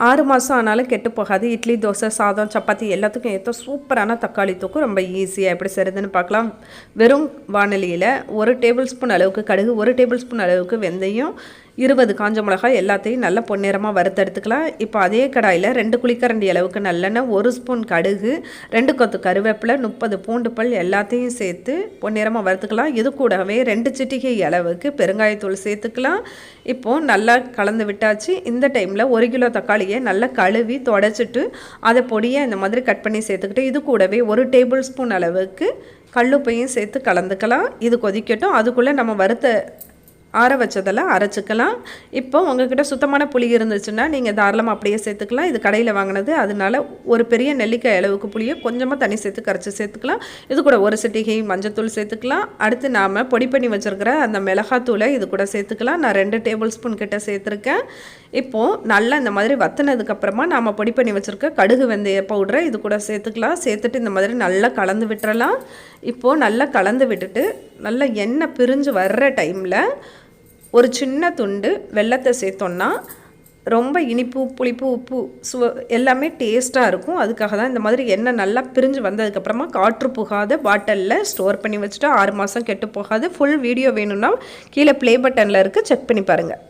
6 மாதம் ஆனாலும் கெட்டு போகாது. இட்லி, தோசை, சாதம், சப்பாத்தி எல்லாத்துக்கும் ஏற்ற சூப்பரான தக்காளி தொக்கு ரொம்ப ஈஸியாக எப்படி செய்கிறதுன்னு பார்க்கலாம். வெறும் வாணலியில் 1 டேபிள் ஸ்பூன் அளவுக்கு கடுகு, 1 டேபிள் ஸ்பூன் அளவுக்கு வெந்தயம், 20 காஞ்ச மிளகாய் எல்லாத்தையும் நல்லா பொன்னிறமாக வறுத்தெடுத்துக்கலாம். இப்போ அதே கடாயில் 2 குழிக்கரண்டி அளவுக்கு நல்லெண்ணெய், 1 ஸ்பூன் கடுகு, 2 கொத்து கருவேப்பிலை, 30 பூண்டு பல் எல்லாத்தையும் சேர்த்து பொன்னிறமாக வறுத்துக்கலாம். இது கூடவே 2 சிட்டிகை அளவுக்கு பெருங்காயத்தூள் சேர்த்துக்கலாம். இப்போது நல்லா கலந்து விட்டாச்சு. இந்த டைமில் 1 கிலோ தக்காளியை நல்லா கழுவி தொடச்சிட்டு அதை பொடியை இந்த மாதிரி கட் பண்ணி சேர்த்துக்கிட்டு இது கூடவே 1 டேபிள் ஸ்பூன் அளவுக்கு கல்லுப்பையும் சேர்த்து கலந்துக்கலாம். இது கொதிக்கட்டும். அதுக்குள்ளே நம்ம வறுத்த ஆற வச்சதெல்லாம் அரைச்சிக்கலாம். இப்போ உங்கள்கிட்ட சுத்தமான புளி இருந்துச்சுன்னா நீங்கள் தாராளமாக அப்படியே சேர்த்துக்கலாம். இது கடையில் வாங்கினது, அதனால ஒரு பெரிய நெல்லிக்காய் அளவுக்கு புளியை கொஞ்சமாக தண்ணி சேர்த்து கரைச்சி சேர்த்துக்கலாம். இது கூட 1 சிட்டிகை மஞ்சத்தூள் சேர்த்துக்கலாம். அடுத்து நாம் பொடி பண்ணி வச்சுருக்கிற அந்த மிளகாத்தூளை இது கூட சேர்த்துக்கலாம். நான் 2 டேபிள் ஸ்பூன் கிட்ட சேர்த்துருக்கேன். இப்போது நல்லா இந்த மாதிரி வற்றினதுக்கப்புறமா நாம் பொடி பண்ணி வச்சுருக்க கடுகு வெந்தய பவுடரை இது கூட சேர்த்துக்கலாம். சேர்த்துட்டு இந்த மாதிரி நல்லா கலந்து விட்டுறலாம். இப்போது நல்லா கலந்து விட்டுட்டு நல்லா எண்ணெய் பிரிஞ்சு வர்ற டைமில் ஒரு சின்ன துண்டு வெல்லத்தை சேர்த்தோன்னா ரொம்ப இனிப்பு, புளிப்பு, உப்பு எல்லாமே டேஸ்ட்டாக இருக்கும். அதுக்காக தான் இந்த மாதிரி எண்ணெய் நல்லா பிரிஞ்சு வந்ததுக்கப்புறமா காற்று புகாத பாட்டிலில் ஸ்டோர் பண்ணி வச்சுட்டு 6 மாதம் கெட்டு போகாது. ஃபுல் வீடியோ வேணும்னா கீழே ப்ளே பட்டனில் இருக்குது, செக் பண்ணி பாருங்கள்.